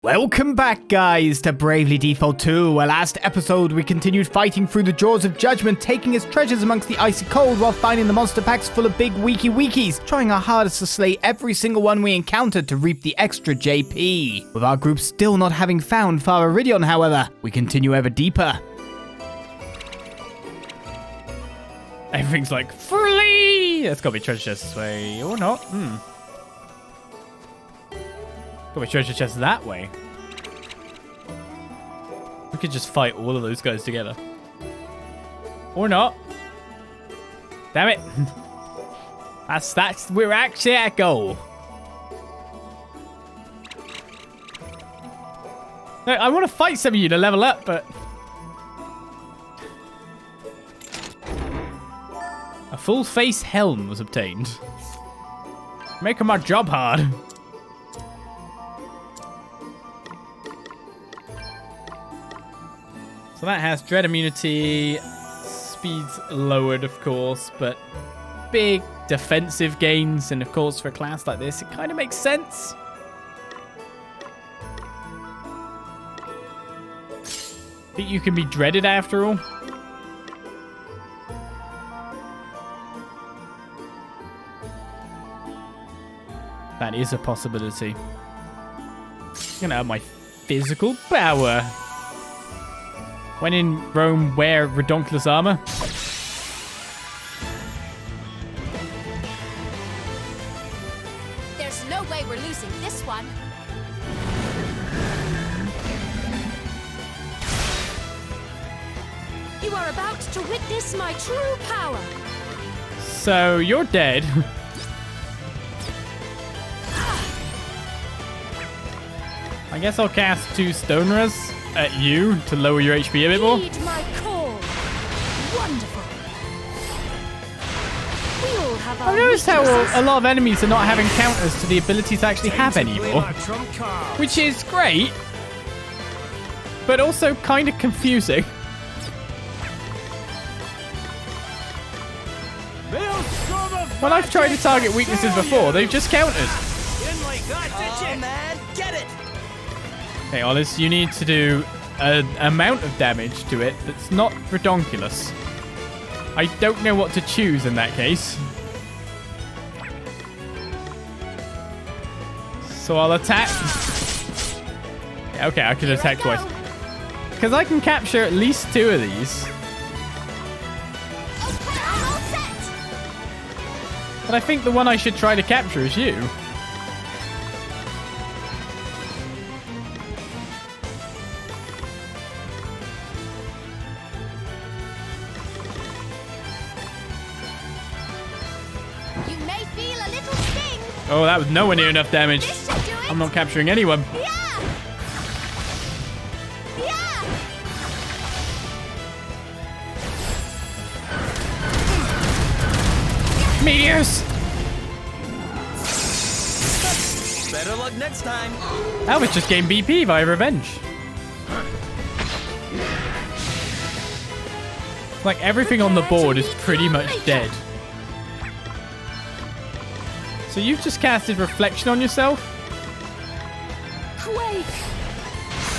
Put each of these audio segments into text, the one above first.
Welcome back, guys, to Bravely Default 2, where last episode we continued fighting through the Jaws of Judgement, taking his treasures amongst the icy cold while finding the monster packs full of big weekies, trying our hardest to slay every single one we encountered to reap the extra JP. With our group still not having found Father Rhydion, however, we continue ever deeper. Everything's like, flee! There's gotta be treasure chests this way, or not. Got my treasure chest that way. We could just fight all of those guys together. Or not. Damn it. We're actually at goal. No, I want to fight some of you to level up, but... A full face helm was obtained. Making my job hard. So that has dread immunity, speed's lowered of course, but big defensive gains, and of course for a class like this it kind of makes sense. I think you can be dreaded after all. That is a possibility. I'm gonna have my physical power. When in Rome, wear redonkulous armor. There's no way we're losing this one. You are about to witness my true power. So, you're dead. I guess I'll cast 2 Stone Res at you to lower your HP a bit more. Heed my call. Wonderful. We all have our I've noticed how weaknesses. a lot of enemies are not having counters to the ability to actually have anymore. Which is great, but also kind of confusing. When I've tried to target weaknesses before, they've just countered. Oh man, get it! Okay, Olis, you need to do an amount of damage to it that's not redonkulous. I don't know what to choose in that case. So I'll attack. Yeah, okay, I can attack twice. Because I can capture at least 2 of these. Okay, I'm all set. But I think the one I should try to capture is you. Oh, that was nowhere near enough damage. I'm not capturing anyone. Yeah. Yeah. Meteors! Better luck next time. Elvis just gained BP via revenge. Like, everything on the board is pretty much dead. So you've just casted Reflection on yourself? Quake.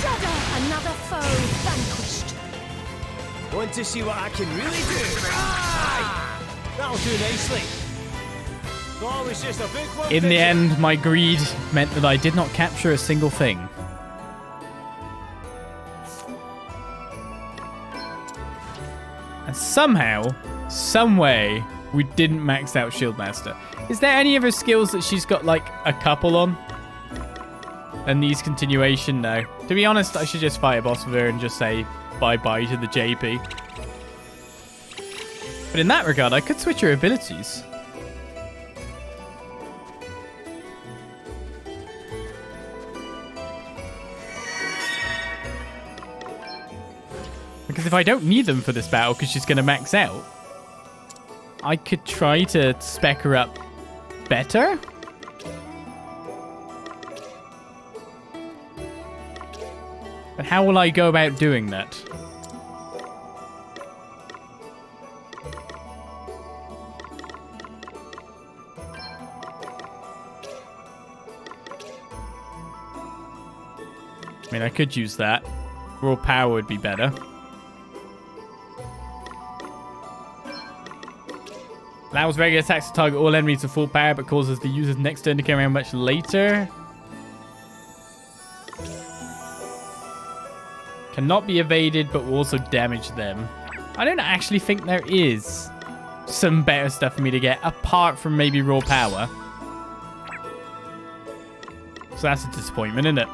Shudder. Another foe vanquished. Want to see what I can really do? Ah! That'll do nicely. Thought it was just a big one. In the end, my greed meant that I did not capture a single thing. And somehow, some way, we didn't max out Shieldmaster. Is there any of her skills that she's got like a couple on? And these continuation? No. To be honest, I should just fight a boss with her and just say bye-bye to the JP. But in that regard, I could switch her abilities. Because if I don't need them for this battle because she's going to max out, I could try to spec her up better? But how will I go about doing that? I mean, I could use that. Raw power would be better. Allows regular attacks to target all enemies to full power, but causes the user's next turn to come around much later. Cannot be evaded, but will also damage them. I don't actually think there is some better stuff for me to get, apart from maybe raw power. So that's a disappointment, isn't it?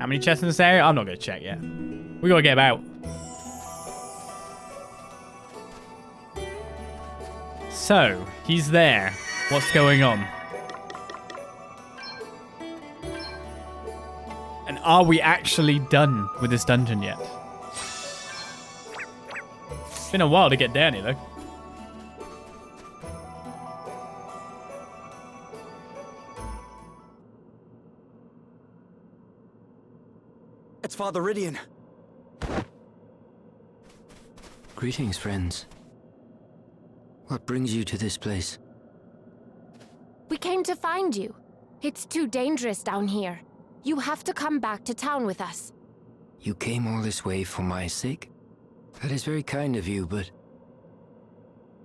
How many chests in this area? I'm not going to check yet. We got to get out. So, he's there. What's going on? And are we actually done with this dungeon yet? It's been a while to get down here, though. It's Father Rhydion. Greetings, friends. What brings you to this place? We came to find you. It's too dangerous down here. You have to come back to town with us. You came all this way for my sake? That is very kind of you, but...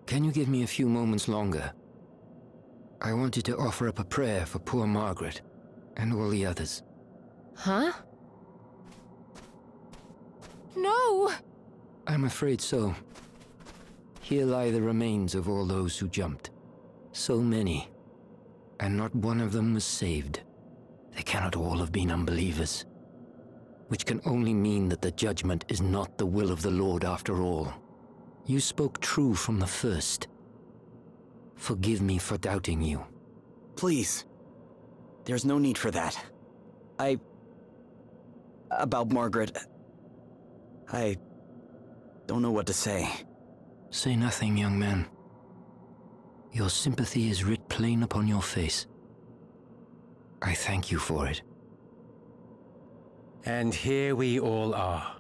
can you give me a few moments longer? I wanted to offer up a prayer for poor Margaret, and all the others. Huh? No! I'm afraid so. Here lie the remains of all those who jumped. So many. And not one of them was saved. They cannot all have been unbelievers. Which can only mean that the judgment is not the will of the Lord after all. You spoke true from the first. Forgive me for doubting you. Please. There's no need for that. About Margaret... I don't know what to say. Say nothing, young man. Your sympathy is writ plain upon your face. I thank you for it. And here we all are.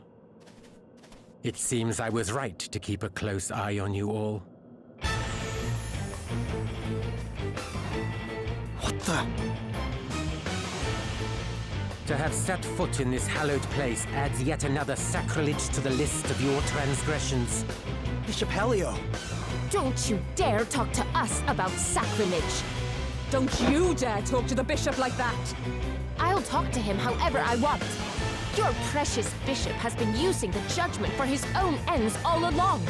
It seems I was right to keep a close eye on you all. What the... To have set foot in this hallowed place adds yet another sacrilege to the list of your transgressions. Bishop Helio! Don't you dare talk to us about sacrilege. Don't you dare talk to the bishop like that! I'll talk to him however I want. Your precious bishop has been using the judgment for his own ends all along.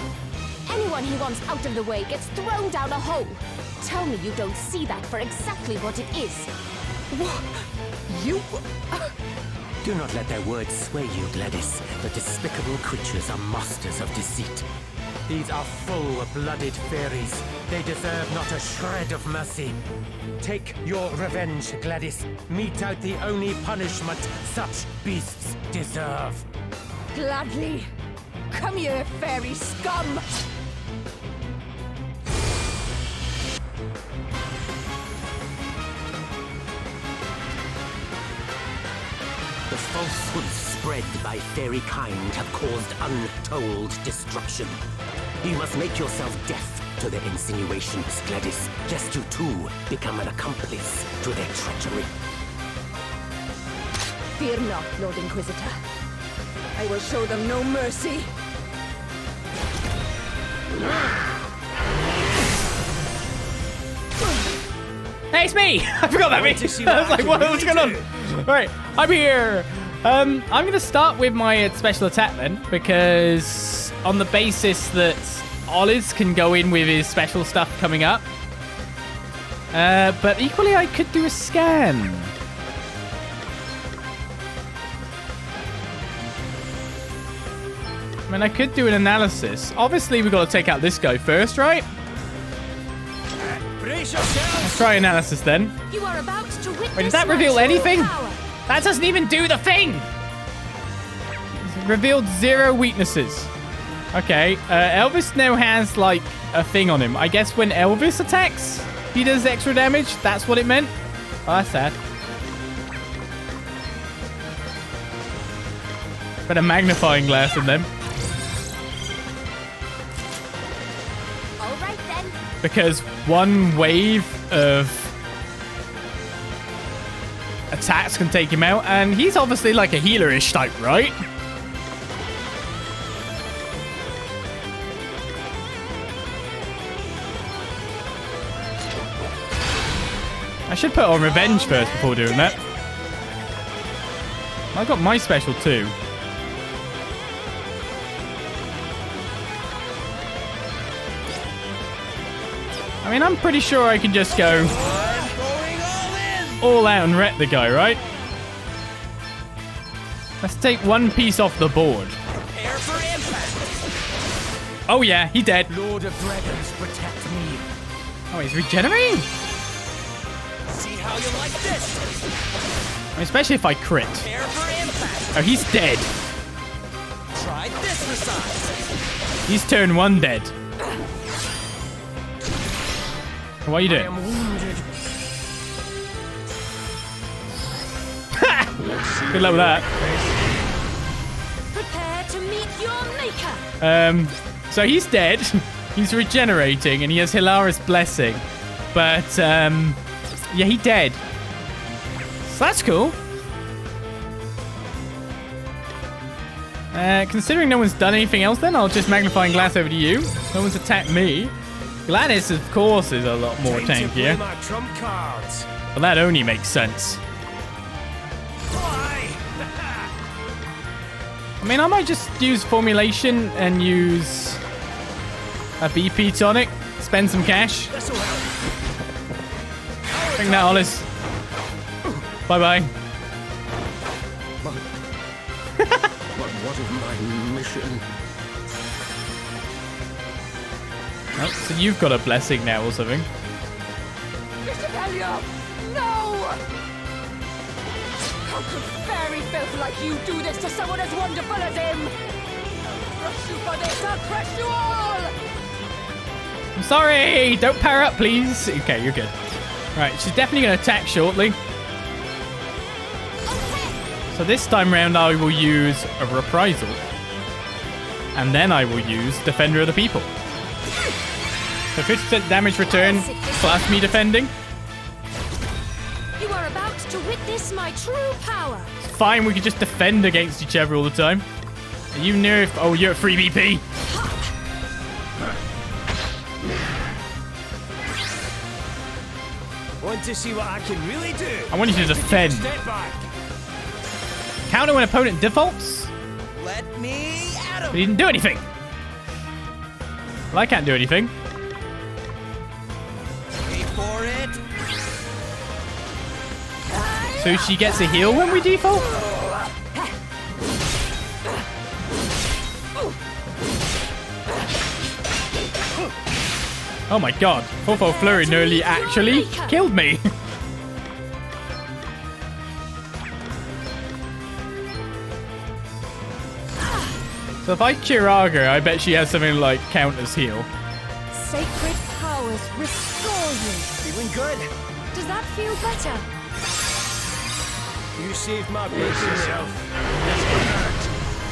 Anyone he wants out of the way gets thrown down a hole. Tell me you don't see that for exactly what it is. What? You... Do not let their words sway you, Gladys. The despicable creatures are masters of deceit. These are full-blooded fairies. They deserve not a shred of mercy. Take your revenge, Gladys. Mete out the only punishment such beasts deserve. Gladly. Come here, fairy scum! The falsehoods spread by fairy kind have caused untold destruction. You must make yourself deaf to their insinuations, Gladys, lest you too become an accomplice to their treachery. Fear not, Lord Inquisitor. I will show them no mercy. Hey, it's me! I forgot about me. I was like, what's going on? Right, I'm here. I'm going to start with my special attack then, because on the basis that Oliz can go in with his special stuff coming up. But equally, I could do a scan. I mean, I could do an analysis. Obviously, we've got to take out this guy first, right? Let's try analysis then. You are about to witness. Wait, does that reveal anything? That doesn't even do the thing. It's revealed 0 weaknesses. Okay, Elvis now has like a thing on him. I guess when Elvis attacks, he does extra damage. That's what it meant. Oh, that's sad. Put a magnifying glass in them. All right then. because one wave of attacks can take him out, and he's obviously like a healer-ish type, right? I should put on revenge first before doing that. I got my special too. I mean, I'm pretty sure I can just go all out and wreck the guy, right? Let's take one piece off the board. Prepare for impact. Oh yeah, he dead. Lord of Dragons, protect me. Oh, he's regenerating? See how you like this. I mean, especially if I crit. Prepare for impact. Oh, he's dead. Try this massage. He's turn 1 dead. What are you I doing? am wounded. Good luck with that. Prepare to meet your maker. So he's dead. He's regenerating, and he has Hilarious Blessing. But, yeah, he dead. So that's cool. Considering no one's done anything else, then I'll just Magnifying Glass over to you. No one's attacked me. Gladys, of course, is a lot more Time to play tankier. my trump cards. But that only makes sense. Why? I mean, I might just use Formulation and use a BP tonic. Spend some cash. This'll help. Bring that, Olis. Bye-bye. But what of my mission? Oh, so you've got a blessing now or something. Bishop Helio! No! How could fairy filth like you do this to someone as wonderful as him? I'll crush you for this! I'll crush you all! I'm sorry! Don't power up, please. Okay, you're good. Right, she's definitely going to attack shortly. So this time round, I will use a reprisal. And then I will use Defender of the People. So 50% damage return, plus me defending. You are about to witness my true power. It's fine, we can just defend against each other all the time. Are you nerf? Oh, you're at 3 BP. Want to see what I can really do? I want you to defend. Step back. Counter when opponent defaults. Let me at But him. he didn't do anything. Well, I can't do anything. Wait for it. So she gets a heal when we default? Oh my god. Fofo Flurry nearly actually killed me. So if I Kiraga, I bet she has something like counters heal. Sacred powers restore you. Feeling good? Does that feel better? You saved my brace yourself.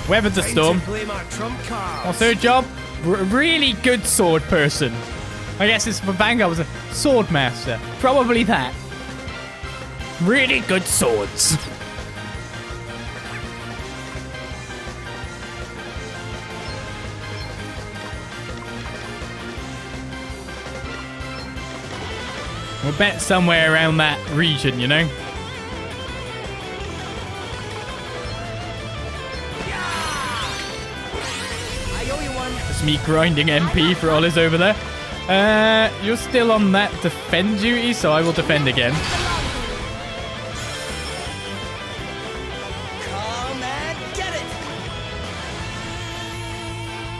Weathered the storm. Time to play my trump cards. What's her job? Really good sword person. I guess it's for Vanguard was a swordmaster. Probably that. Really good swords. We'll bet somewhere around that region, you know? I owe you one. It's me grinding MP for Olis over there. You're still on that defend duty, so I will defend again. Come and get it.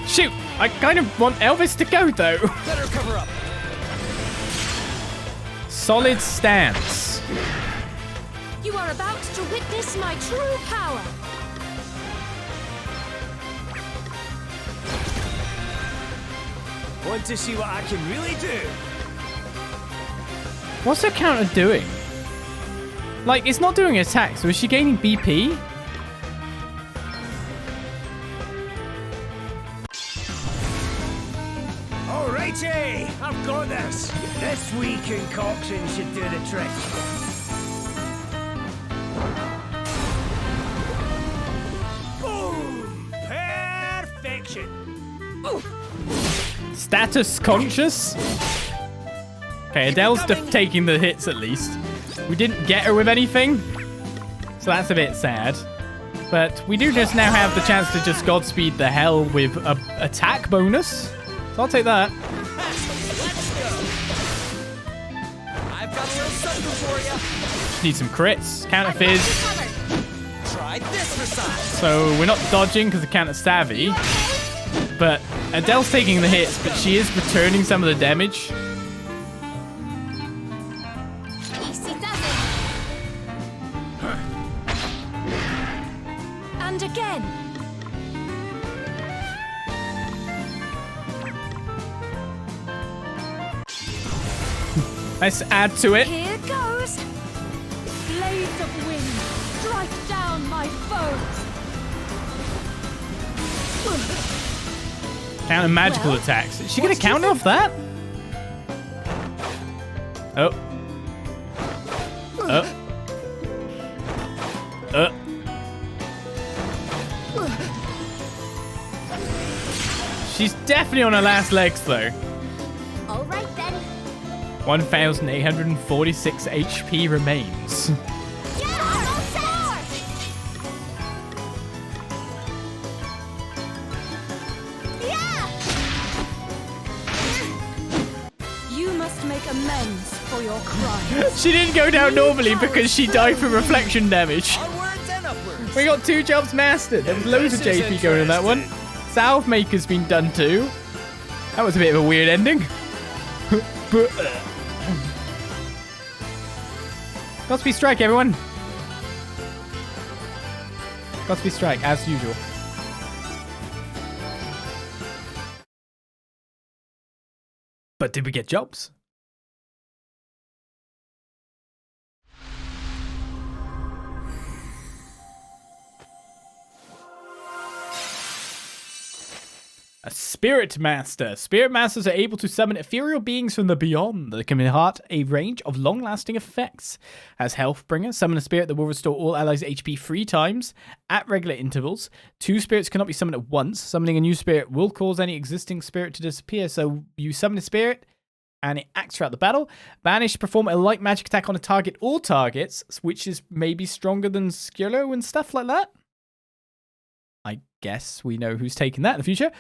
Shoot! I kind of want Elvis to go, though. Better cover up. Solid stance. You are about to witness my true power. Want to see what I can really do? What's her counter doing? Like, it's not doing attack, so is she gaining BP? Alrighty, I've got about this? This wee concoction should do the trick. Boom! Perfection! Status conscious? Okay, Adele's taking the hits at least. We didn't get her with anything, so that's a bit sad. But we do just now have the chance to just Godspeed the hell with a attack bonus. So I'll take that. I've got a little something for you. Just need some crits. Counter fizz. Try this for size. So we're not dodging because of counter savvy. But Adele's taking the hits, but she is returning some of the damage. Easy does it. And again. Let's add to it. Here goes. Blades of wind, strike down my foes. Counter magical attacks. Is she going to counter off that? Oh. She's definitely on her last legs, though. All right then. 1,846 HP remains. You must make amends for your crimes. She didn't go down normally because she died from reflection damage. Onwards and upwards. We got 2 jobs mastered. There was loads of JP going in that one. Salve-Maker's been done too. That was a bit of a weird ending. Godspeed strike, everyone. Godspeed strike, as usual. But did we get jobs? A Spiritmaster. Spiritmasters are able to summon ethereal beings from the beyond that can impart a range of long-lasting effects. As Healthbringer, summon a spirit that will restore all allies' HP 3 times at regular intervals. 2 spirits cannot be summoned at once. Summoning a new spirit will cause any existing spirit to disappear. So you summon a spirit and it acts throughout the battle. Banish, perform a light magic attack on a target or targets, which is maybe stronger than Skirlo and stuff like that. I guess we know who's taking that in the future.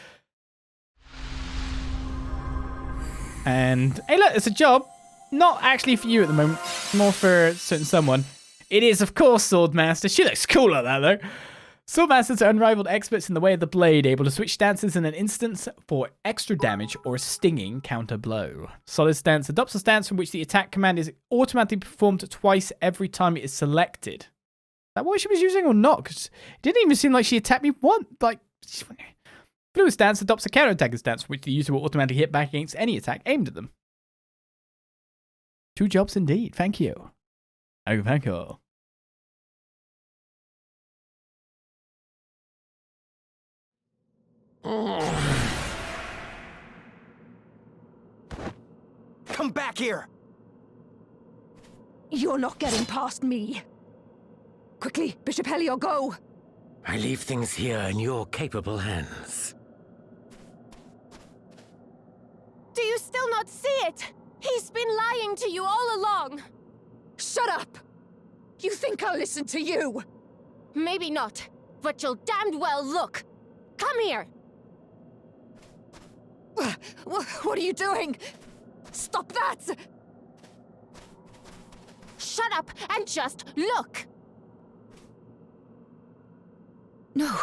And, hey look, it's a job. Not actually for you at the moment. More for a certain someone. It is, of course, Swordmaster. She looks cool like that, though. Swordmasters are unrivaled experts in the way of the blade, able to switch stances in an instant for extra damage or a stinging counter blow. Solid Stance adopts a stance from which the attack command is automatically performed twice every time it is selected. Is that what she was using or not? Because it didn't even seem like she attacked me once. Like... Blue Stance adopts a counter-attacker stance, which the user will automatically hit back against any attack aimed at them. 2 jobs indeed. Thank you. Thank you. Come back here! You're not getting past me. Quickly, Bishop Helio, go! I leave things here in your capable hands. Do you still not see it? He's been lying to you all along. Shut up! You think I'll listen to you? Maybe not, but you'll damned well look. Come here. What are you doing? Stop that! Shut up and just look. No.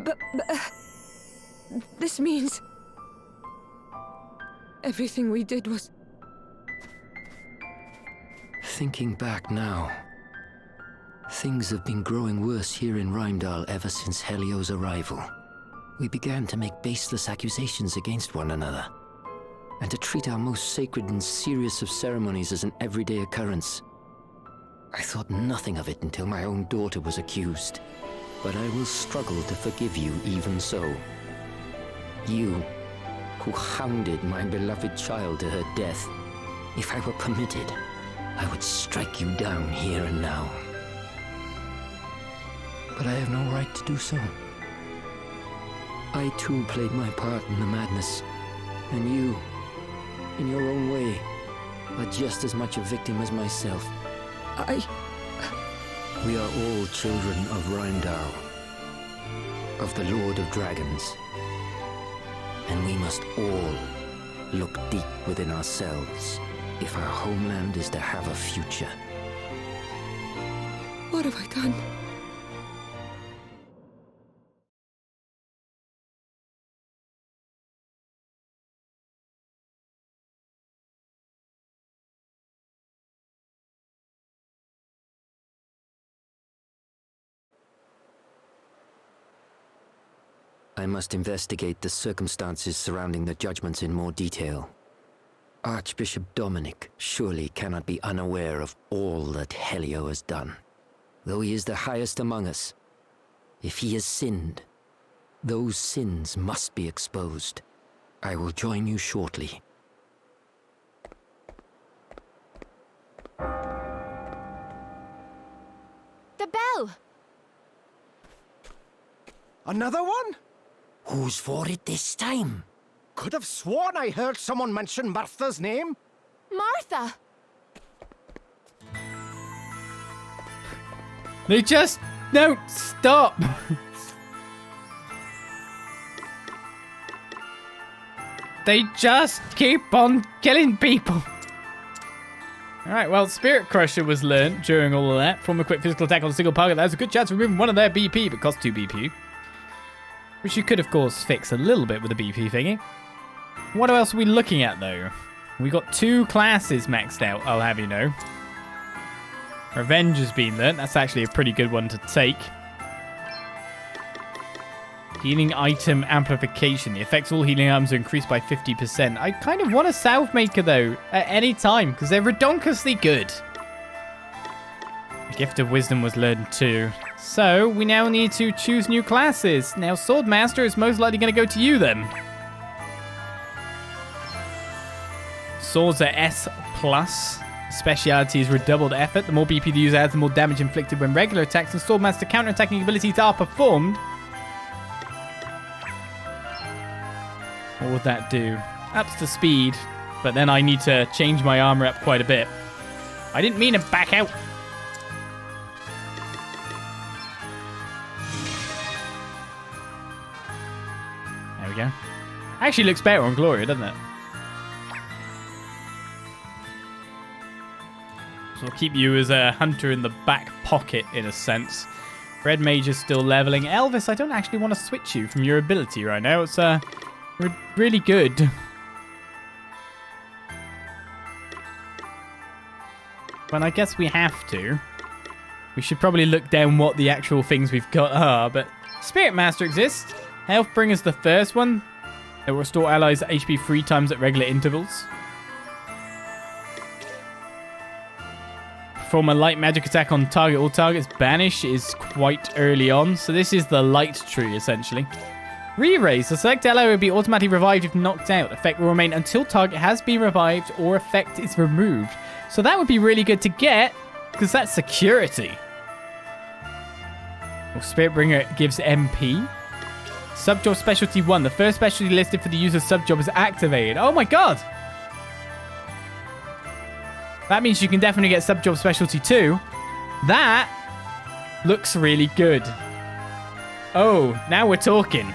But this means... everything we did was... Thinking back now, things have been growing worse here in Rimedhal ever since Helio's arrival. We began to make baseless accusations against one another, and to treat our most sacred and serious of ceremonies as an everyday occurrence. I thought nothing of it until my own daughter was accused, but I will struggle to forgive you even so. You, who hounded my beloved child to her death. If I were permitted, I would strike you down here and now. But I have no right to do so. I too played my part in the madness, and you, in your own way, are just as much a victim as myself. We are all children of Rimedhal, of the Lord of Dragons, and we must all look deep within ourselves if our homeland is to have a future. What have I done? I must investigate the circumstances surrounding the judgments in more detail. Archbishop Dominic surely cannot be unaware of all that Helio has done. Though he is the highest among us, if he has sinned, those sins must be exposed. I will join you shortly. The bell! Another one? Who's for it this time? Could have sworn I heard someone mention Martha's name. Martha! They just don't stop. They just keep on killing people. Alright, well, Spirit Crusher was learnt during all of that. From a quick physical attack on a single target, that has a good chance of removing one of their BP, but costs 2 BP. Which you could, of course, fix a little bit with a BP thingy. What else are we looking at, though? We got 2 classes maxed out, I'll have you know. Revenge has been learnt. That's actually a pretty good one to take. Healing item amplification. The effects of all healing items are increased by 50%. I kind of want a Salve-Maker, though, at any time, because they're redonkulously good. The Gift of Wisdom was learned too. So, we now need to choose new classes. Now, Swordmaster is most likely going to go to you, then. Swords are S+. Speciality is redoubled effort. The more BP the user adds, the more damage inflicted when regular attacks and Swordmaster counter-attacking abilities are performed. What would that do? Ups the speed, but then I need to change my armor up quite a bit. I didn't mean to back out. There we go. Actually looks better on Gloria, doesn't it? So I'll keep you as a hunter in the back pocket, in a sense. Red Mage is still leveling. Elvis, I don't actually want to switch you from your ability right now. It's really good. But I guess we have to. We should probably look down what the actual things we've got are, but Spiritmaster exists. Healthbringer's the first one. It will restore allies HP 3 times at regular intervals. Perform a light magic attack on target. All targets banish is quite early on. So this is the light tree, essentially. Re-raise. The select ally will be automatically revived if knocked out. Effect will remain until target has been revived or effect is removed. So that would be really good to get, because that's security. Well, Spiritbringer gives MP. Subjob Specialty 1. The first specialty listed for the user's subjob is activated. Oh my god! That means you can definitely get Subjob Specialty 2. That looks really good. Oh, now we're talking.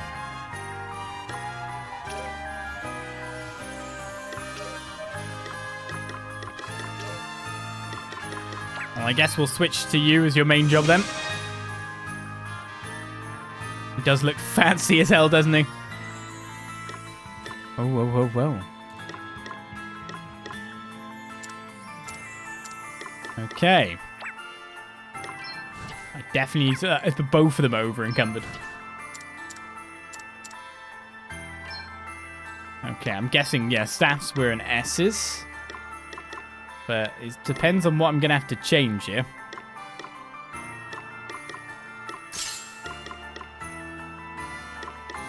Well, I guess we'll switch to you as your main job then. He does look fancy as hell, doesn't he? Oh, whoa, whoa, whoa. Okay. I definitely need to, if the both of them are over encumbered. Okay, I'm guessing, yeah, staffs were in S's. But it depends on what I'm going to have to change here.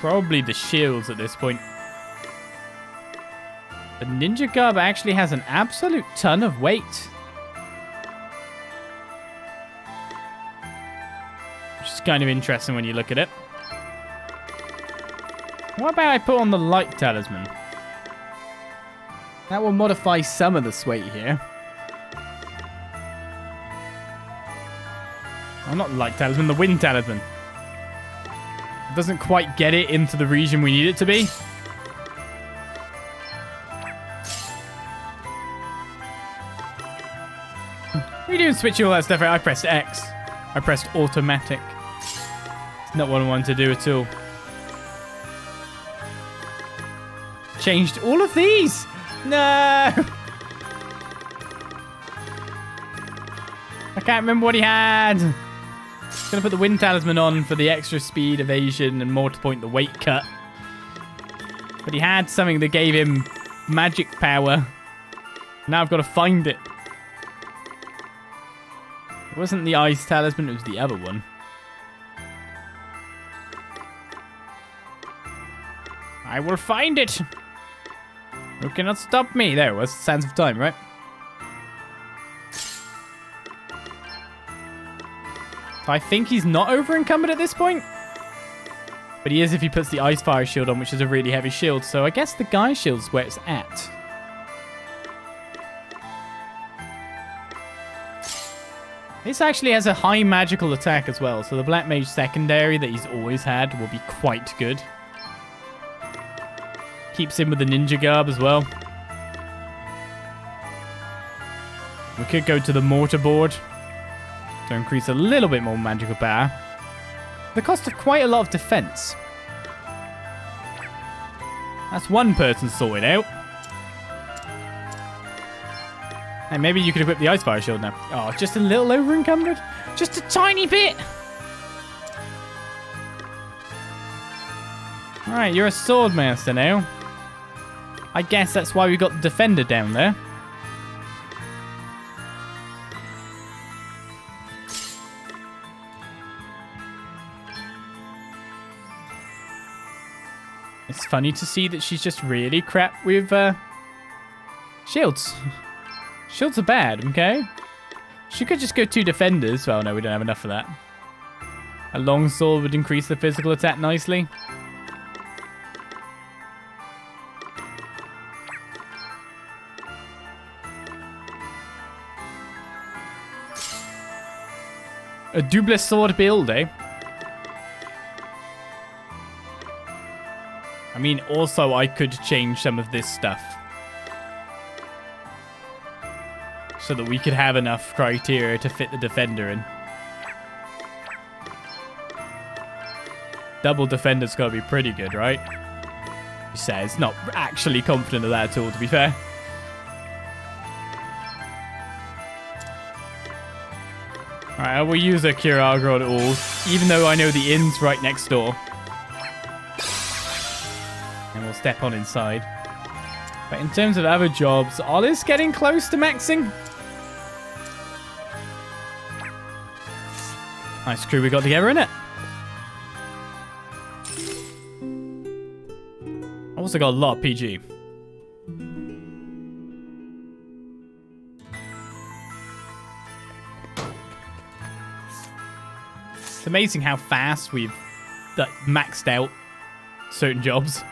Probably the shields at this point. The ninja garb actually has an absolute ton of weight. Which is kind of interesting when you look at it. What about I put on the light talisman? That will modify some of this weight here. Oh, not the light talisman, the wind talisman. It doesn't quite get it into the region we need it to be. What are you doing switching all that stuff out? I pressed X. I pressed automatic. It's not what I wanted to do at all. Changed all of these. No. I can't remember what he had. Gonna put the wind talisman on for the extra speed, evasion, and more to point the weight cut. But he had something that gave him magic power. Now I've got to find it. It wasn't the ice talisman, it was the other one. I will find it. You cannot stop me. There it was. Sands of Time, right? So I think he's not over encumbered at this point. But he is if he puts the Ice Fire shield on, which is a really heavy shield. So I guess the Guy shield's where it's at. This actually has a high magical attack as well. So the Black Mage secondary that he's always had will be quite good. Keeps him with the ninja garb as well. We could go to the mortar board to increase a little bit more magical power. The cost of quite a lot of defense. That's one person sorted out. And maybe you could equip the Ice Fire shield now. Oh, just a little over encumbered? Just a tiny bit! Alright, you're a Swordmaster now. I guess that's why we got the Defender down there. It's funny to see that she's just really crap with shields. Shields are bad, okay? She could just go 2 defenders. Well, no, we don't have enough for that. A longsword would increase the physical attack nicely. A double sword build, eh? I mean, also, I could change some of this stuff. So that we could have enough criteria to fit the defender in. Double defender's gotta be pretty good, right? He says, not actually confident of that at all, to be fair. Alright, I will use a Kiragra on all, even though I know the inn's right next door. And we'll step on inside. But in terms of other jobs, Ollie's getting close to maxing. Nice crew we got together, innit? I also got a lot of PG. It's amazing how fast we've maxed out certain jobs.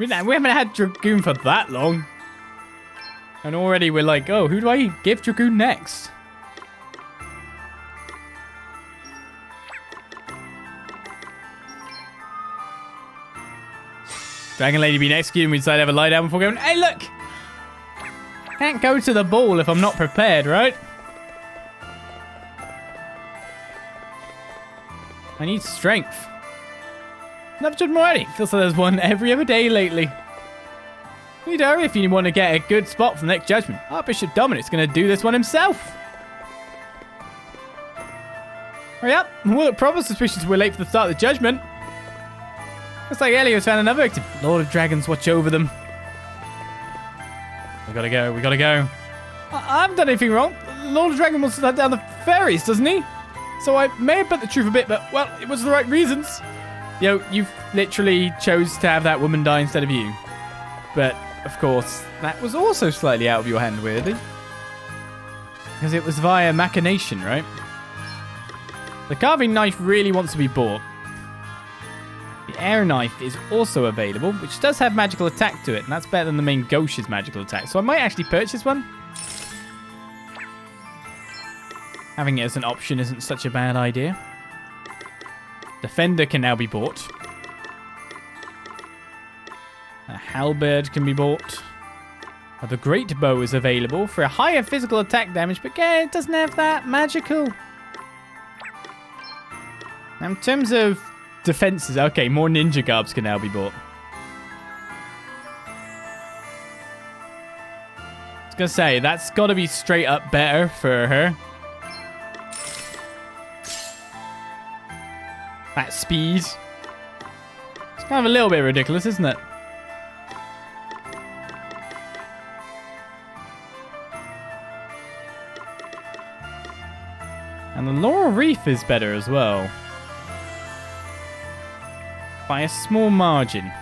We haven't had Dragoon for that long. And already we're like, oh, who do I give Dragoon next? Dragon Lady being executed, we decided to have a lie down before going, hey, look! Can't go to the ball if I'm not prepared, right? I need strength. Never done more already. Feels like there's one every other day lately. You need to hurry if you want to get a good spot for the next judgment. Archbishop Dominic's going to do this one himself. Hurry up. We'll look proper suspicious we're late for the start of the judgment. Looks like Helio's found another victim. Lord of Dragons, watch over them. We gotta go. We gotta go. I haven't done anything wrong. Lord of Dragon wants to let down the fairies, doesn't he? So I may have put the truth a bit, but, well, it was the right reasons. Yo, you've literally chose to have that woman die instead of you. but of course, that was also slightly out of your hand, weirdly. Because it was via machination, right? The carving knife really wants to be bought. The air knife is also available, which does have magical attack to it, and that's better than the main Gauche's magical attack. So I might actually purchase one. Having it as an option isn't such a bad idea. Defender can now be bought. A halberd can be bought. The great bow is available for a higher physical attack damage, but again, it doesn't have that magical. Now, in terms of defenses, okay, more ninja garbs can now be bought. I was gonna say, that's gotta be straight up better for her. That speed. It's kind of a little bit ridiculous, isn't it? And the Laurel Reef is better as well. By a small margin.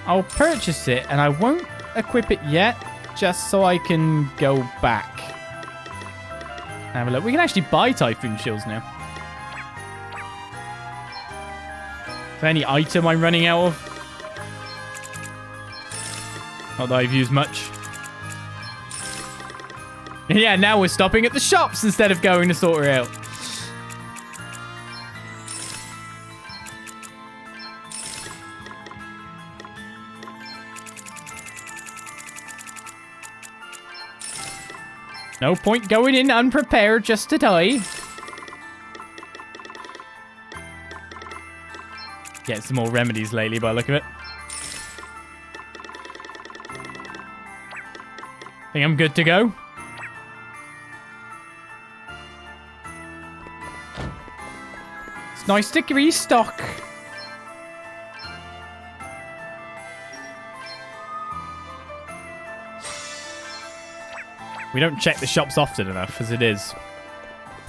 I'll purchase it, and I won't equip it yet, just so I can go back. Have a look. We can actually buy Typhoon Shields now. Is there any item I'm running out of? Not that I've used much. Yeah, now we're stopping at the shops instead of going to sort her out. No point going in unprepared just to die. Get some more remedies lately by the look of it. Think I'm good to go. It's nice to restock. We don't check the shops often enough, as it is.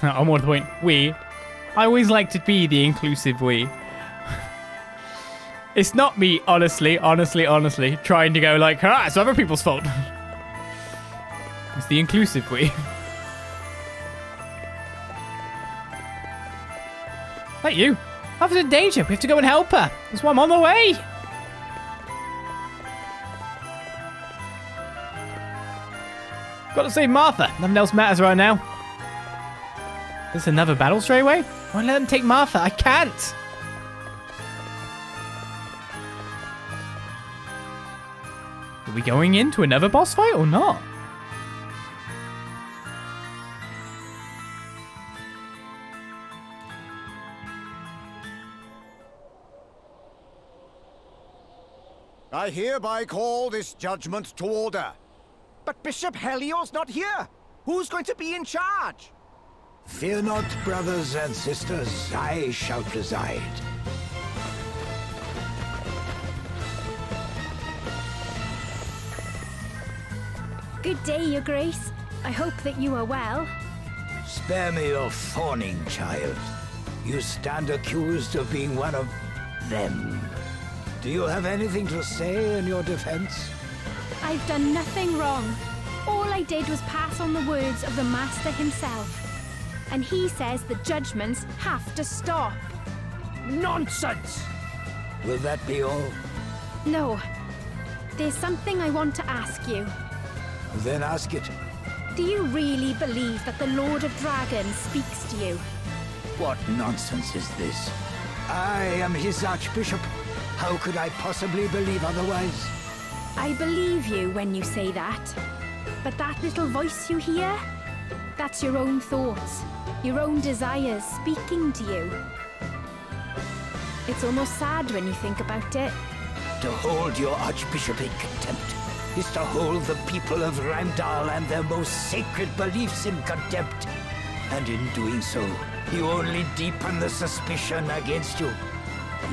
On one point, we. I always like to be the inclusive we. It's not me, honestly, trying to go like, it's other people's fault. It's the inclusive we. Like you. Mother's in danger. We have to go and help her. That's why I'm on the way. Got to save Martha. Nothing else matters right now. There's another battle straight away? Why let them take Martha? I can't. Are we going into another boss fight or not? I hereby call this judgment to order. But Bishop Helio's not here. Who's going to be in charge? Fear not, brothers and sisters, I shall preside. Good day, Your Grace. I hope that you are well. Spare me your fawning, child. You stand accused of being one of them. Do you have anything to say in your defense? I've done nothing wrong. All I did was pass on the words of the Master himself. And he says the judgments have to stop. Nonsense! Will that be all? No. There's something I want to ask you. Then ask it. Do you really believe that the Lord of Dragons speaks to you? What nonsense is this? I am his Archbishop. How could I possibly believe otherwise? I believe you when you say that. But that little voice you hear? That's your own thoughts, your own desires speaking to you. It's almost sad when you think about it. To hold your Archbishop in contempt is to hold the people of Rimedhal and their most sacred beliefs in contempt. And in doing so, you only deepen the suspicion against you.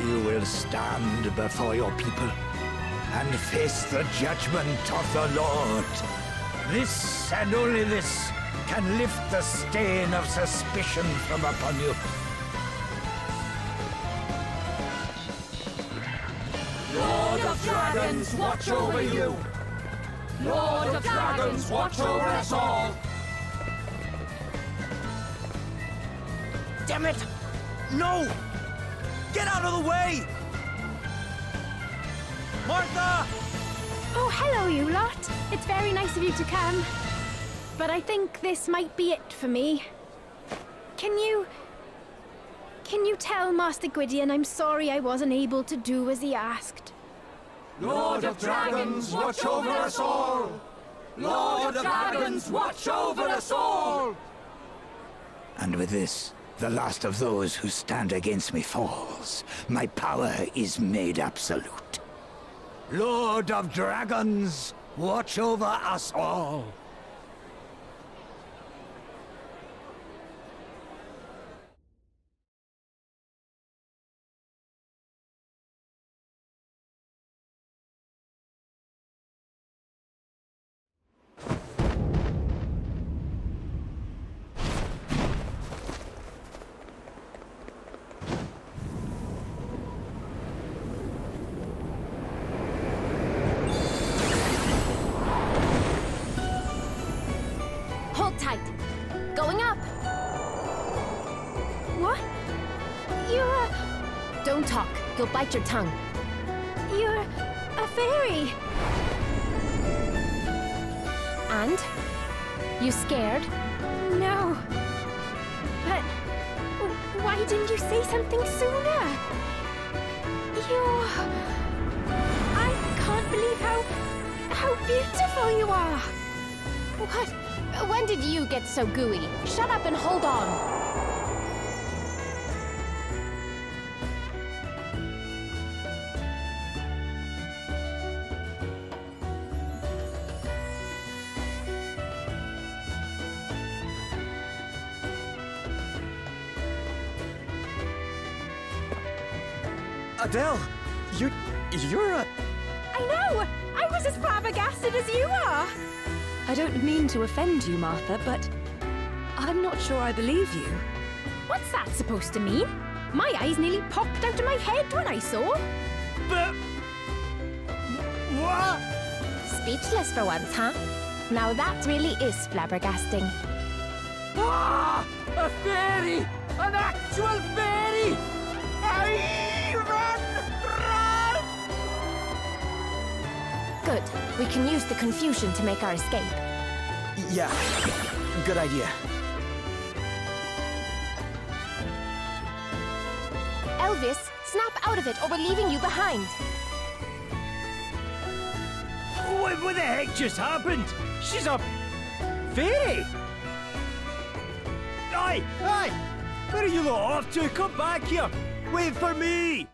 You will stand before your people and face the judgment of the Lord. This and only this can lift the stain of suspicion from upon you. Lord of of Dragons, watch over you! Lord of Dragons, watch over us all! Damn it! No! Get out of the way! Martha! Oh, hello, you lot. It's very nice of you to come. But I think this might be it for me. Can you tell Master Gwydion I'm sorry I wasn't able to do as he asked? Lord of Dragons, watch over us all! Lord of Dragons, watch over us all! And with this, the last of those who stand against me falls. My power is made absolute. Lord of Dragons, watch over us all. Hold tight. Going up. What? You're... Don't talk. You'll bite your tongue. you're a fairy. And? You scared? No. But why didn't you say something sooner? I can't believe how beautiful you are. What? When did you get so gooey? Shut up and hold on. Adele, you're a... I know! I was as flabbergasted as you are! I don't mean to offend you, Martha, but I'm not sure I believe you. What's that supposed to mean? My eyes nearly popped out of my head when I saw. But... What? Speechless for once, huh? Now that really is flabbergasting. Ah! A fairy! An actual fairy! Run! Good. We can use the confusion to make our escape. Yeah, good idea. Elvis, snap out of it or we're leaving you behind. What the heck just happened? She's a... fairy! Aye! Aye! Where are you lot off to? Come back here! Wait for me!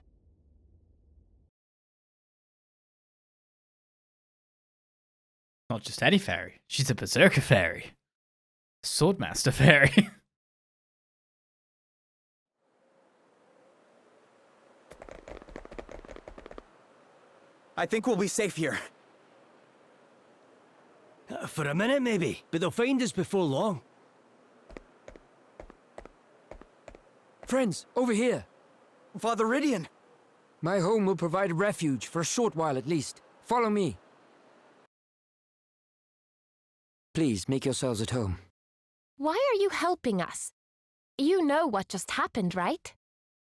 Not just any fairy. She's a berserker fairy. Swordmaster fairy. I think we'll be safe here. For a minute, maybe. But they'll find us before long. Friends, over here. Father Rhydion. My home will provide refuge for a short while at least. Follow me. Please, make yourselves at home. Why are you helping us? You know what just happened, right?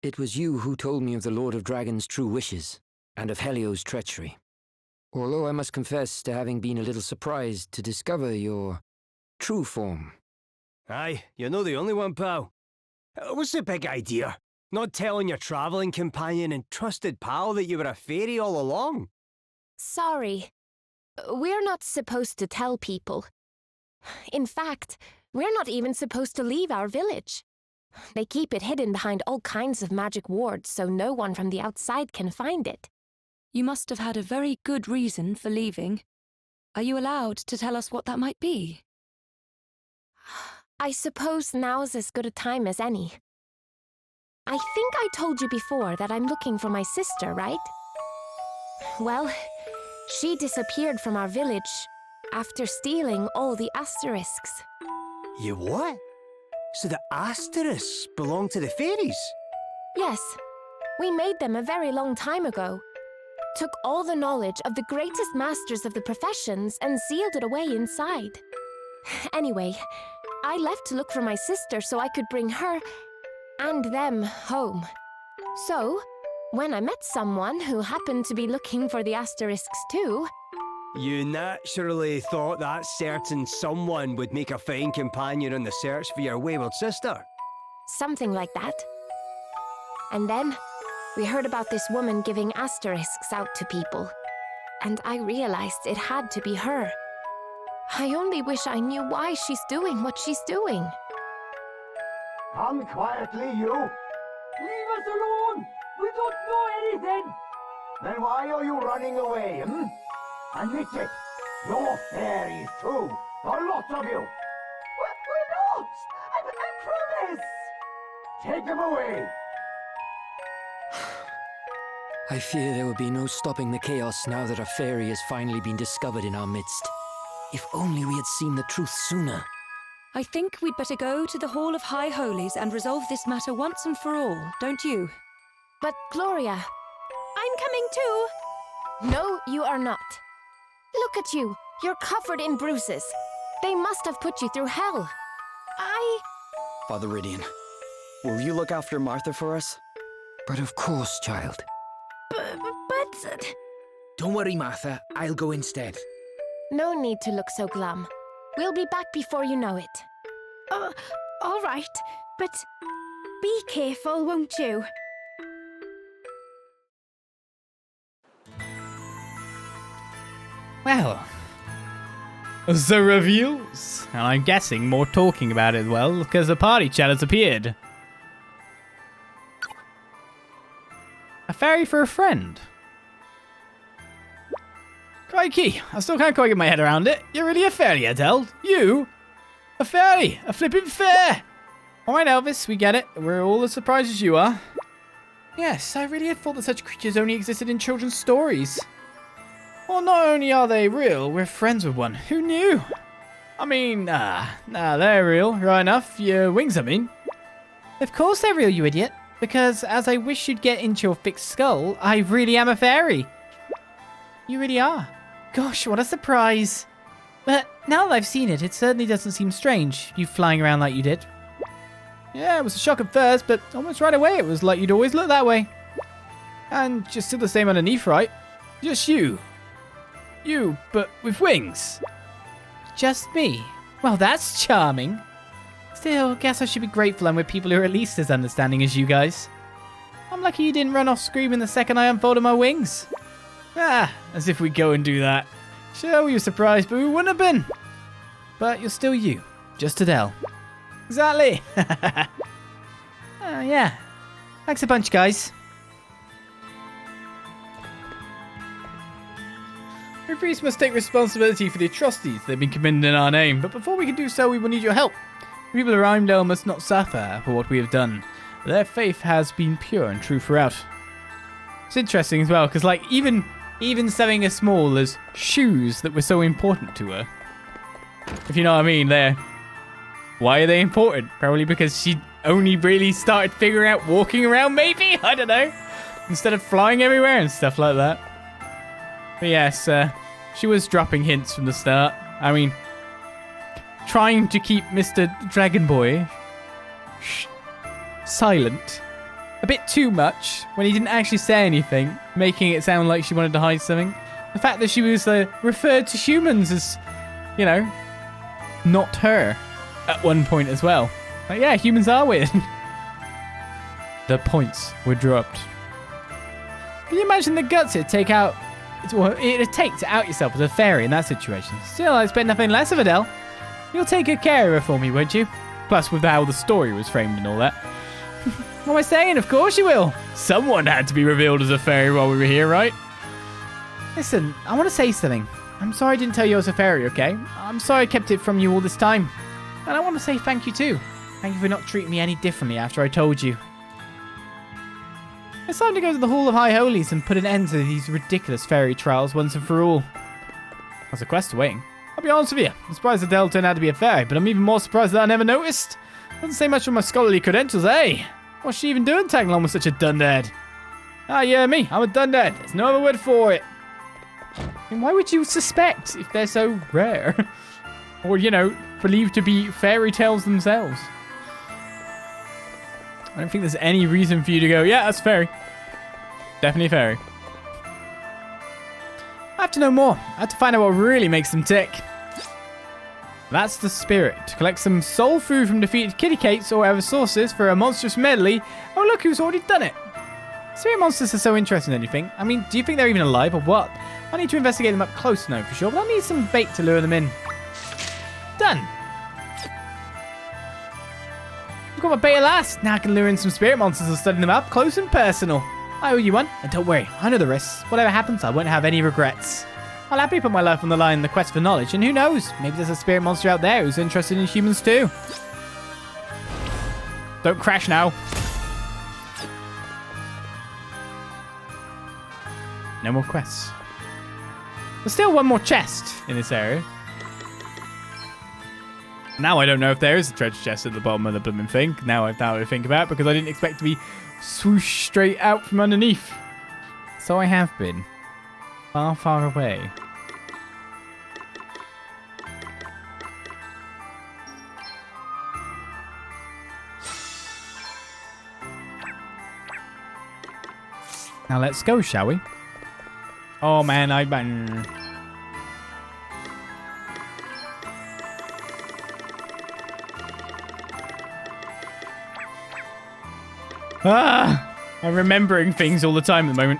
It was you who told me of the Lord of Dragon's true wishes, and of Helio's treachery. Although I must confess to having been a little surprised to discover your true form. Aye, you're not the only one, pal. What's the big idea? Not telling your travelling companion and trusted pal that you were a fairy all along? Sorry. We're not supposed to tell people. In fact, we're not even supposed to leave our village. They keep it hidden behind all kinds of magic wards so no one from the outside can find it. You must have had a very good reason for leaving. Are you allowed to tell us what that might be? I suppose now's as good a time as any. I think I told you before that I'm looking for my sister, right? Well, she disappeared from our village after stealing all the asterisks. You what? So the asterisks belong to the fairies? Yes, we made them a very long time ago. took all the knowledge of the greatest masters of the professions and sealed it away inside. Anyway, I left to look for my sister so I could bring her and them home. So, when I met someone who happened to be looking for the Asterisks too... You naturally thought that certain someone would make a fine companion in the search for your wayward sister. Something like that. And then, we heard about this woman giving asterisks out to people. And I realized it had to be her. I only wish I knew why she's doing what she's doing. Come quietly, you. Leave us alone! We don't know anything! Then why are you running away, hmm? Admit it! You're fairies too! A lot of you! We're not! I promise! Take them away! I fear there will be no stopping the chaos now that a fairy has finally been discovered in our midst. If only we had seen the truth sooner. I think we'd better go to the Hall of High Holies and resolve this matter once and for all, don't you? But Gloria... I'm coming too! No, you are not. Look at you. You're covered in bruises. They must have put you through hell. Father Rhydion, will you look after Martha for us? But of course, child. But... Don't worry, Martha. I'll go instead. No need to look so glum. We'll be back before you know it. All right. But be careful, won't you? Well, the reveals. And I'm guessing more talking about it as well, because the party chat has appeared. A fairy for a friend. Crikey, I still can't quite get my head around it. You're really a fairy, Adele. You? A fairy. A flippin' fair. Alright, Elvis, we get it. We're all as surprised as you are. Yes, I really had thought that such creatures only existed in children's stories. Well, not only are they real, we're friends with one. Who knew? I mean, they're real, right enough. Your wings, I mean. Of course they're real, you idiot. Because as I wish you'd get into your fixed skull, I really am a fairy. You really are. Gosh, what a surprise. But now that I've seen it, it certainly doesn't seem strange, you flying around like you did. Yeah, it was a shock at first, but almost right away it was like you'd always look that way. And you're still the same underneath, right? Just you. You, but with wings. Just me. Well, that's charming. Still, guess I should be grateful I'm with people who are at least as understanding as you guys. I'm lucky you didn't run off screaming the second I unfolded my wings. As if we'd go and do that. Sure, we were surprised, but we wouldn't have been. But you're still you. Just Adele. Exactly. Yeah. Thanks a bunch, guys. We priests must take responsibility for the atrocities that have been committed in our name, but before we can do so, we will need your help. The people of Rimedhal must not suffer for what we have done. Their faith has been pure and true throughout. It's interesting as well, because like even something as small as shoes that were so important to her. If you know what I mean, why are they important? Probably because she only really started figuring out walking around, maybe? I don't know. Instead of flying everywhere and stuff like that. But yes, she was dropping hints from the start. I mean, trying to keep Mr. Dragon Boy silent a bit too much when he didn't actually say anything, making it sound like she wanted to hide something. The fact that she was referred to humans as, you know, not her at one point as well. Like, yeah, humans are weird. The points were dropped. Can you imagine the guts it'd take to out yourself as a fairy in that situation? Still, I expect nothing less of Adele. You'll take good care of her for me, won't you? Plus, with how the story was framed and all that. What am I saying? Of course you will. Someone had to be revealed as a fairy while we were here, right? Listen, I want to say something. I'm sorry I didn't tell you I was a fairy, okay? I'm sorry I kept it from you all this time. And I want to say thank you too. Thank you for not treating me any differently after I told you. It's time to go to the Hall of High Holies and put an end to these ridiculous fairy trials once and for all. There's a quest awaiting. I'll be honest with you, I'm surprised Adele turned out to be a fairy, but I'm even more surprised that I never noticed. Doesn't say much from my scholarly credentials, eh? What's she even doing tagging along with such a dundad? Ah, yeah, me. I'm a Dundad. There's no other word for it. I mean, why would you suspect if they're so rare? Or, you know, believed to be fairy tales themselves? I don't think there's any reason for you to go, yeah, that's fairy. Definitely fairy. I have to know more. I have to find out what really makes them tick. That's the spirit. Collect some soul food from defeated kitty cates or whatever sources for a monstrous medley. Oh, look who's already done it. Spirit monsters are so interesting, don't you think? I mean, do you think they're even alive or what? I need to investigate them up close to know for sure, but I'll need some bait to lure them in. Done. I've got my bait at last. Now I can lure in some spirit monsters and study them up close and personal. I owe you one, and don't worry, I know the risks. Whatever happens, I won't have any regrets. I'll happily put my life on the line in the quest for knowledge, and who knows, maybe there's a spirit monster out there who's interested in humans too. Don't crash now. No more quests. There's still one more chest in this area. Now I don't know if there is a treasure chest at the bottom of the blooming thing. Now I think about it, because I didn't expect to be swooshed straight out from underneath. So I have been. Far, far away. Now let's go, shall we? Oh man, I'm remembering things all the time at the moment.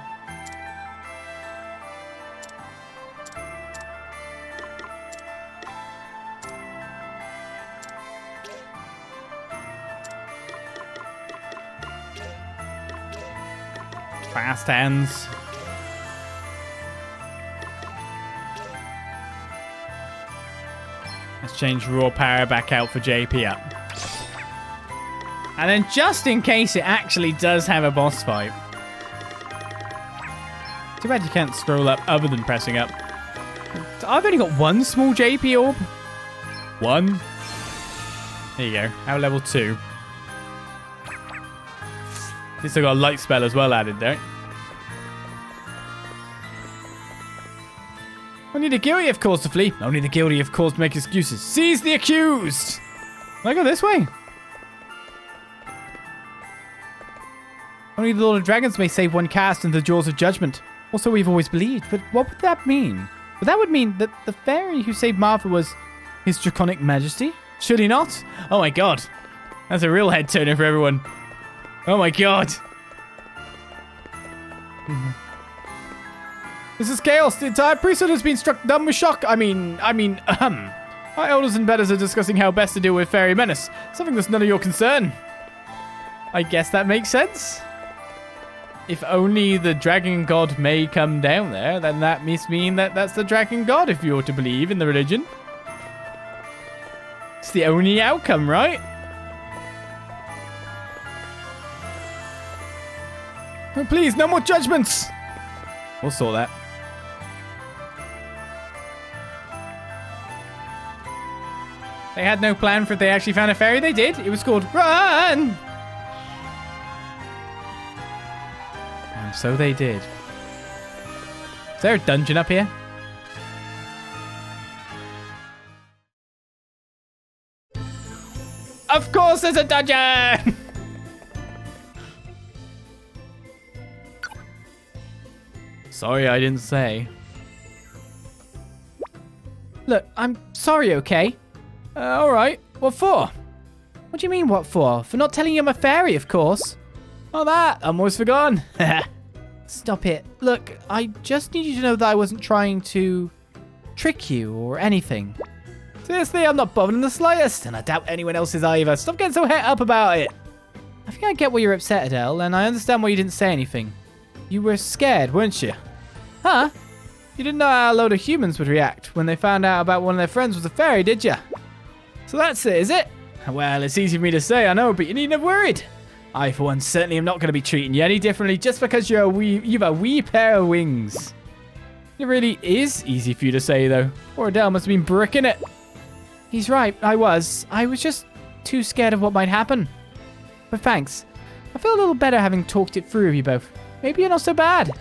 Fast hands. Let's change raw power back out for JP up. And then just in case it actually does have a boss fight. Too bad you can't scroll up other than pressing up. I've only got one small JP orb. One. There you go. Out level 2. At least I got a light spell as well added there. Only the guilty have cause to flee. Only the guilty have cause to make excuses. Seize the accused! Can I go this way? Only the Lord of Dragons may save one cast in the Jaws of Judgement. Also, we've always believed. But what would that mean? Well, that would mean that the fairy who saved Martha was His Draconic Majesty? Surely not? Oh my god. That's a real head turner for everyone. Oh my god. This is chaos. The entire priesthood has been struck dumb with shock. I mean, Our elders and betters are discussing how best to deal with fairy menace. Something that's none of your concern. I guess that makes sense. If only the dragon god may come down there, then that must mean that that's the dragon god if you're to believe in the religion. It's the only outcome, right? Oh, please, no more judgments. We'll sort that. They had no plan for if they actually found a fairy. They did. It was called Run! And so they did. Is there a dungeon up here? Of course there's a dungeon! Sorry, I didn't say. Look, I'm sorry, okay? Alright. What for? What do you mean, what for? For not telling you I'm a fairy, of course. Oh, that. I'm almost forgotten. Stop it. Look, I just need you to know that I wasn't trying to trick you or anything. Seriously, I'm not bothered in the slightest, and I doubt anyone else is either. Stop getting so het up about it. I think I get why you're upset, Adele, and I understand why you didn't say anything. You were scared, weren't you? Huh? You didn't know how a load of humans would react when they found out about one of their friends was a fairy, did you? So that's it, is it? Well, it's easy for me to say, I know, but you needn't have worried. I, for one, certainly am not going to be treating you any differently just because you've a wee pair of wings. It really is easy for you to say, though. Poor Adele must have been bricking it. He's right, I was. I was just too scared of what might happen. But thanks. I feel a little better having talked it through with you both. Maybe you're not so bad.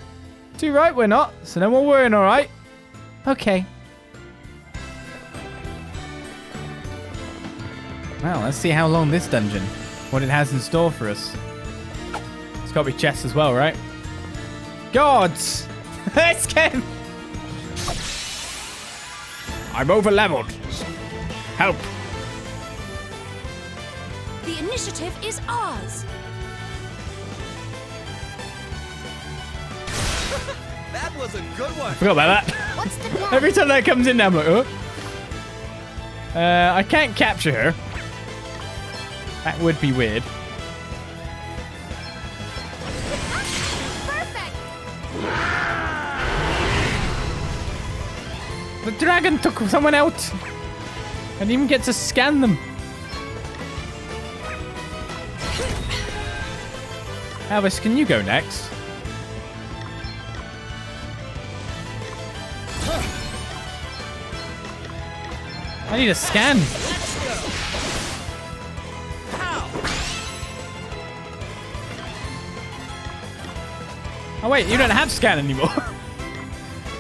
Too right, we're not. So no more worrying, all right? Okay. Well, let's see how long this dungeon, what it has in store for us. It's got to be chests as well, right? Gods! Let's get him! I'm over-leveled. Help! The initiative is ours. That was a good one. I forgot about that. What's the plan? Every time that comes in, I'm like, oh. I can't capture her. That would be weird. Perfect. The dragon took someone out. I didn't even get to scan them. Elvis, can you go next? I need a scan. Oh wait, you don't have scan anymore.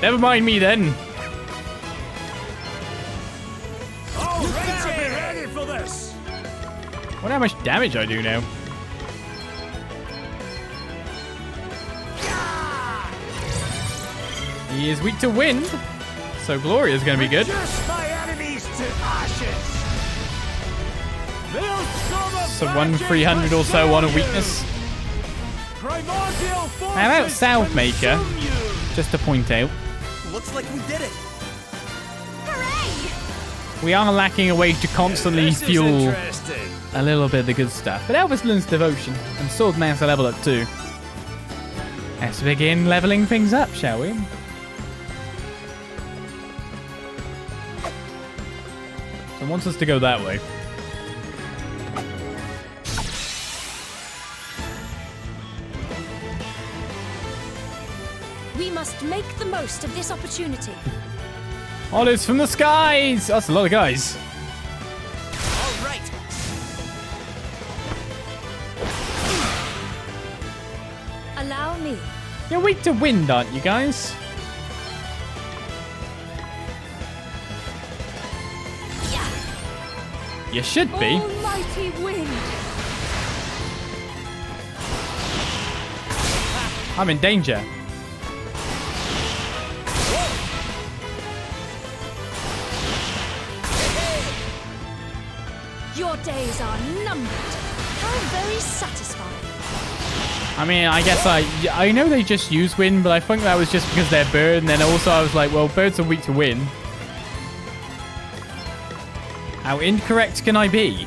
Never mind me then. Be ready for this. Wonder how much damage I do now. He is weak to wind, so Gloria's gonna be good. Reduce my enemies to ashes. So 1/300 or so on a weakness. How about Salve-Maker? Just to point out. Looks like we did it. Hooray! We are lacking a way to constantly fuel a little bit of the good stuff. But Elvis learns devotion, and Swordmaster level up too. Let's begin leveling things up, shall we? So it wants us to go that way. We must make the most of this opportunity. Olives from the skies! That's a lot of guys. All right. Allow me. You're weak to wind, aren't you guys? You should be. Almighty wind. I'm in danger. Your days are numbered. How very satisfying. I mean, I guess I know they just use wind, but I think that was just because they're bird, and then also I was like, well, birds are weak to wind. How incorrect can I be?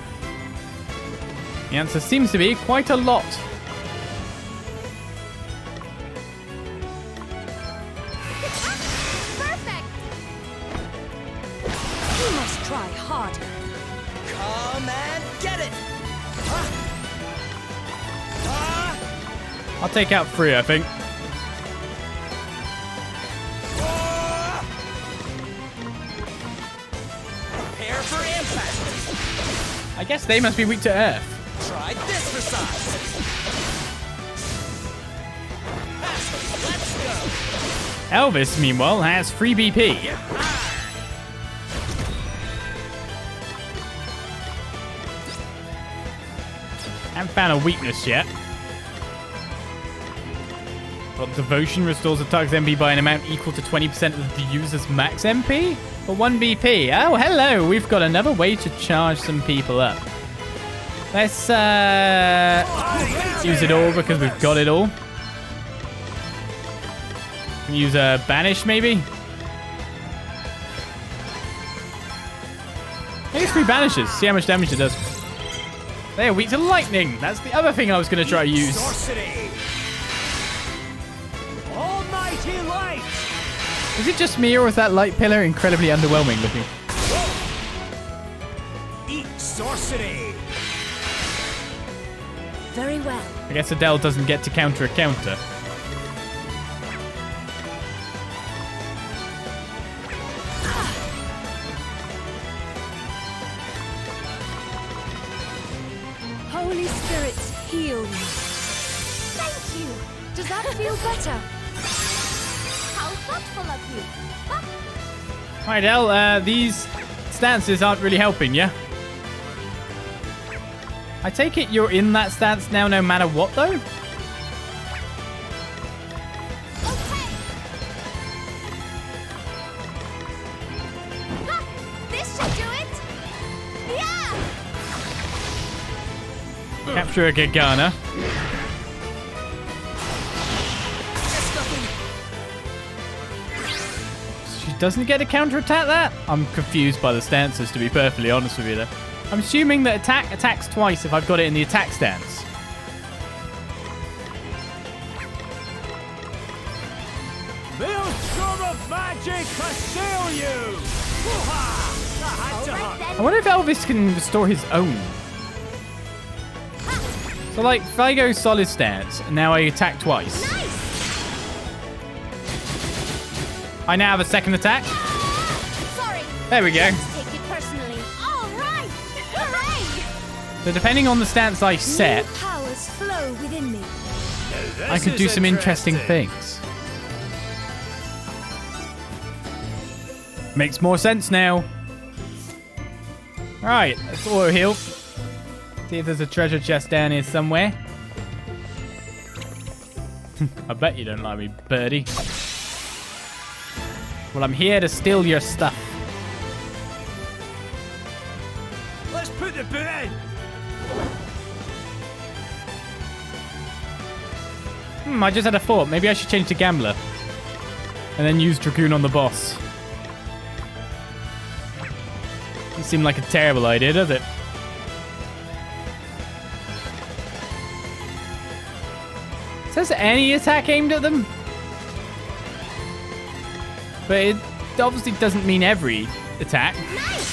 The answer seems to be quite a lot. Perfect. You must try harder. Come and get it. I'll take out 3, I think. Prepare for impact. I guess they must be weak to earth. Try this for size. Let's go. Elvis, meanwhile, has 3 BP. Haven't found a weakness yet. But devotion restores the target's MP by an amount equal to 20% of the user's max MP for 1 BP. Oh, hello! We've got another way to charge some people up. Let's use it all because we've got it all. Use a banish, maybe? I guess 3 banishes. See how much damage it does. They are weak to lightning. That's the other thing I was going to try to use. Sorcery. Almighty light. Is it just me, or is that light pillar incredibly underwhelming looking? Eat sorcery. Very well. I guess Adele doesn't get to counter a counter. Holy spirits, heal me. Thank you. Does that feel better? How thoughtful of you. Right, Adele, these stances aren't really helping, yeah? I take it you're in that stance now no matter what, though? Okay. Ha! This should do it. Yeah. Capture a Gargana. She doesn't get to counterattack that? I'm confused by the stances, to be perfectly honest with you there. I'm assuming that attack attacks twice if I've got it in the attack stance. Maelstrom of magic assail you! Hoo-ha! That had to hurt. I wonder if Elvis can restore his own. So, like, if I go solid stance, and now I attack twice. Nice. I now have a second attack. Sorry. There we go. Don't take it personally. All right. Hooray! So depending on the stance I set, New powers flow within me. I could do some interesting things. Makes more sense now. Right, let's auto heal. See if there's a treasure chest down here somewhere. I bet you don't like me, birdie. Well, I'm here to steal your stuff. Let's put the boot in. I just had a thought. Maybe I should change to Gambler. And then use Dragoon on the boss. Doesn't seem like a terrible idea, does it? Says any attack aimed at them? But it obviously doesn't mean every attack. Nice.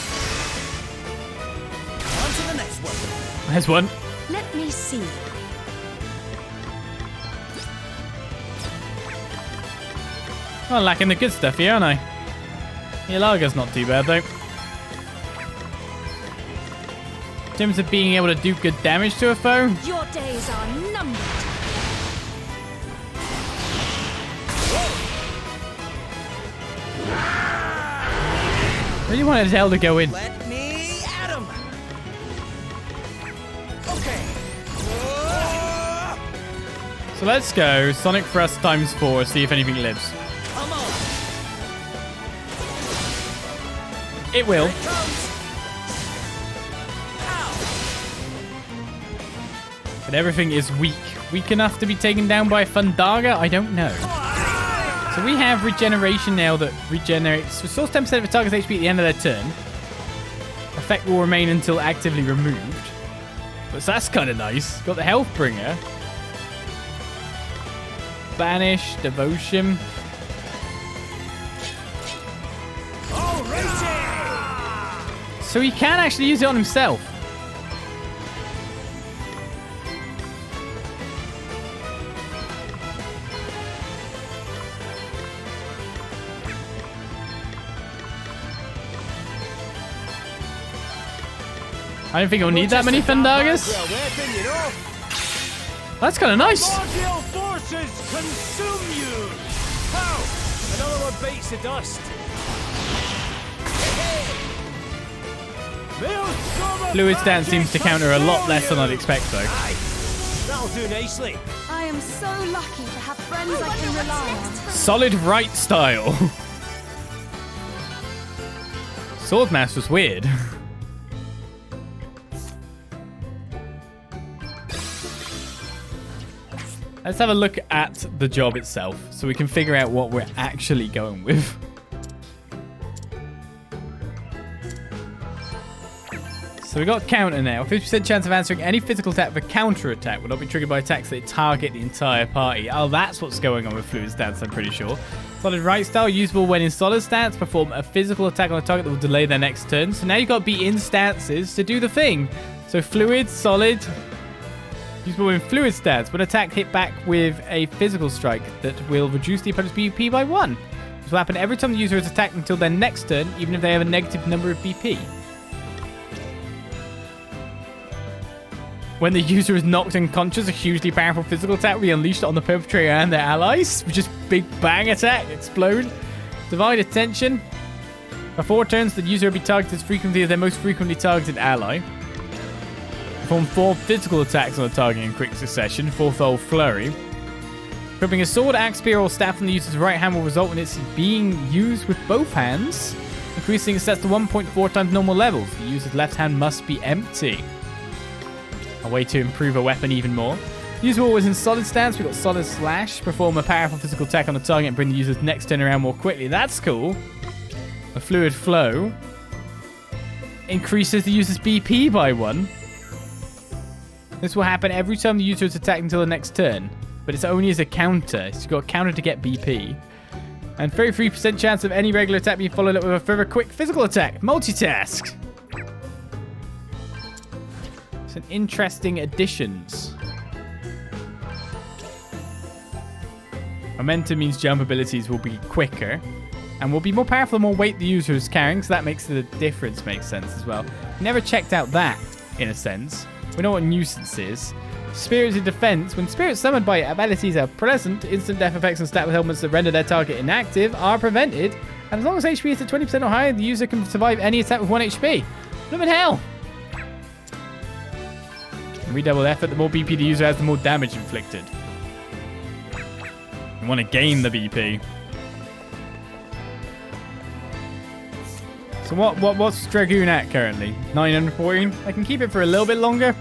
On to the next one. There's one. Let me see. I'm lacking the good stuff here, aren't I? Ilaga's not too bad, though. In terms of being able to do good damage to a foe, Your days are numbered. I really wanted Adele to go in. Let me at him. Okay. So let's go Sonic Thrust ×4, see if anything lives. Come on. It will. Here it comes. Ow. But everything is weak. Weak enough to be taken down by a Fundaga? I don't know. So we have regeneration now that regenerates. Restores 10% of a target's HP at the end of their turn. Effect will remain until actively removed. But that's kind of nice. Got the health bringer. Banish, devotion. Alrighty. So he can actually use it on himself. I don't think he'll need that many Fundagas. Weapon, you know? That's kind of nice. Primordial forces consume you. Pow! Another one bites the dust. Fluid stance seems to counter a lot less than I'd expect, though. Aye. That'll do nicely. I am so lucky to have friends I can rely on. Solid right style. Swordmaster's weird. Let's have a look at the job itself so we can figure out what we're actually going with. So we got counter now. 50% chance of answering any physical attack with a counter attack will not be triggered by attacks that target the entire party. Oh, that's what's going on with fluid stance, I'm pretty sure. Solid right style, usable when in solid stance. Perform a physical attack on a target that will delay their next turn. So now you've got to be in stances to do the thing. So fluid, solid, usable in fluid stance. When attack hit back with a physical strike that will reduce the opponent's BP by 1. This will happen every time the user is attacked until their next turn, even if they have a negative number of BP. When the user is knocked unconscious, a hugely powerful physical attack will be unleashed on the perpetrator and their allies. Just big bang attack, explode. Divide attention. For 4 turns, the user will be targeted as frequently as their most frequently targeted ally. Perform 4 physical attacks on the target in quick succession. 4-fold flurry. Gripping a sword, axe, spear, or staff on the user's right hand will result in its being used with both hands, increasing its stats to 1.4 times normal levels. The user's left hand must be empty. A way to improve a weapon even more. User always in solid stance. We've got solid slash. Perform a powerful physical attack on the target and bring the user's next turn around more quickly. That's cool. A fluid flow. Increases the user's BP by 1. This will happen every time the user is attacked until the next turn. But it's only as a counter. So you've got a counter to get BP. And 33% chance of any regular attack being followed up with a further quick physical attack. Multitask. Some interesting additions. Momentum means jump abilities will be quicker and will be more powerful the more weight the user is carrying, so that makes the difference make sense as well. Never checked out that, in a sense. We know what nuisance is. Spirits in defense. When spirits summoned by abilities are present, instant death effects and stat elements that render their target inactive are prevented. And as long as HP is at 20% or higher, the user can survive any attack with 1 HP. Living hell! Redouble effort. The more BP the user has, the more damage inflicted. You want to gain the BP. So what's Dragoon at currently? 914? I can keep it for a little bit longer.